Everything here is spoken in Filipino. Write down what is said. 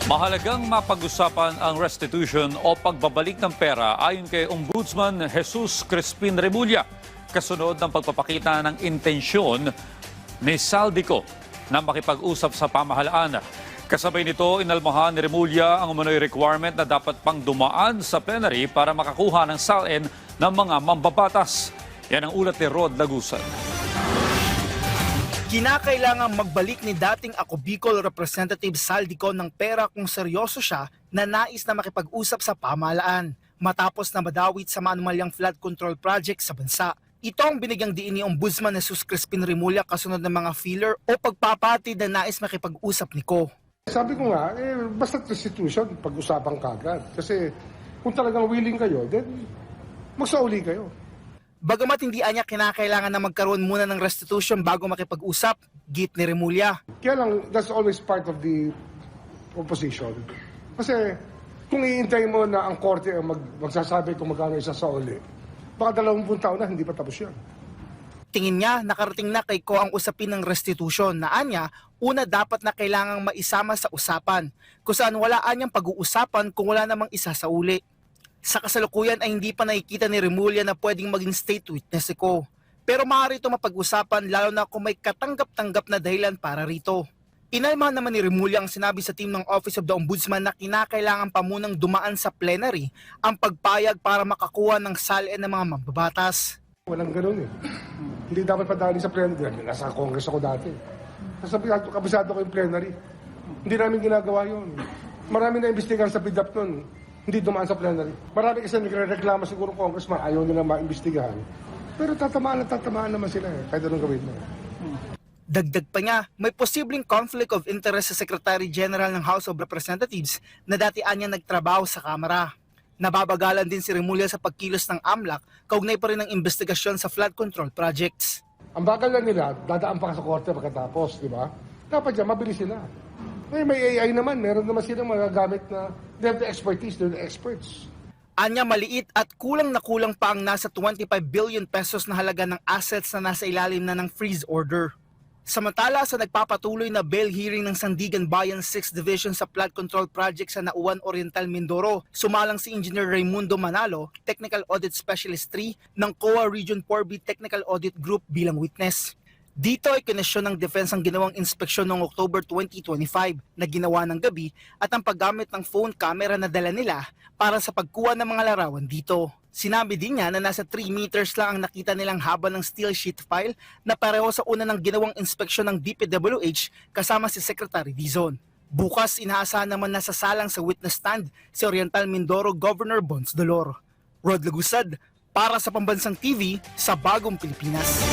Mahalagang mapag-usapan ang restitution o pagbabalik ng pera ayon kay Ombudsman Jesus Crispin Remulla, kasunod ng pagpapakita ng intensyon ni Saldico na makipag-usap sa pamahalaan. Kasabay nito, inalmahan ni Remulla ang umano'y requirement na dapat pang dumaan sa plenary para makakuha ng salin ng mga mambabatas. Yan ang ulat ni Rod Lagusan. Kinakailangang magbalik ni dating Ako Bicol Representative Saldico ng pera kung seryoso siya na nais na makipag-usap sa pamahalaan matapos na madawit sa maanumalyang flood control project sa bansa. Ito ang binigyang diin ni Ombudsman Jesus Crispin Remulla kasunod ng mga filler o pagpapatid na nais makipag-usap ni Ko. Sabi ko nga, basta restitution, pag-usapan kagad. Kasi kung talagang willing kayo, then magsauli kayo. Bagamat hindi niya kinakailangan na magkaroon muna ng restitution bago makipag-usap, git ni Remulla. Kaya lang, that's always part of the opposition. Kasi kung iintay mo na ang korte ang magsasabi kung magkano isa sa uli, baka 20 taon na, hindi pa tapos yan. Tingin niya, nakarating na kay Ko ang usapin ng restitution na anya, una dapat na kailangang maisama sa usapan, kung saan wala anyang pag-uusapan kung wala namang isa sa uli. Sa kasalukuyan ay hindi pa nakikita ni Remulla na pwedeng maging state witness si Ko. Pero maaari ito mapag-usapan lalo na kung may katanggap-tanggap na dahilan para rito. Inalmahan naman ni Remulla ang sinabi sa team ng Office of the Ombudsman na kinakailangan pa munang dumaan sa plenary ang pagpayag para makakuha ng salin ng mga mambabatas. Walang ganun eh. Hindi dapat padali sa plenary. Nasa Congress ako dati. Kabisado ko yung plenary. Hindi namin ginagawa yun. Marami na imbestigahan sa PDAP nun. Hindi dumaan sa plenary. Marami kasi nagre-reklamo siguro congressman, ayaw nila maimbestigahan. Pero tatamaan naman sila eh, kahit anong gawin mo. Dagdag pa niya, may posibleng conflict of interest sa Secretary General ng House of Representatives na dati anya nagtrabaho sa Kamara. Nababagalan din si Remulla sa pagkilos ng AMLAC, kaugnay pa rin ng investigasyon sa flood control projects. Ang bagal lang nila, dadaan pa sa korte pagkatapos, di ba? Dapat dyan, mabilis sila. May AI naman, meron naman silang magagamit na they have the expertise, they're the experts. Anya maliit at kulang na kulang pa ang nasa 25 billion pesos na halaga ng assets na nasa ilalim na ng freeze order. Samantala sa nagpapatuloy na bail hearing ng Sandigan Bayan 6th Division sa flood control project sa Nauan Oriental, Mindoro, sumalang si Engineer Raimundo Manalo, Technical Audit Specialist 3 ng COA Region 4B Technical Audit Group bilang witness. Dito ay kinesyon ng defense ang ginawang inspeksyon noong October 2025 na ginawa ng gabi at ang paggamit ng phone camera na dala nila para sa pagkuha ng mga larawan dito. Sinabi din niya na nasa 3 meters lang ang nakita nilang haba ng steel sheet file na pareho sa una ng ginawang inspeksyon ng DPWH kasama si Secretary Dizon. Bukas inaasahan naman na sasalang sa witness stand si Oriental Mindoro Governor Bons Dolor. Rod Lagusad para sa Pambansang TV sa Bagong Pilipinas.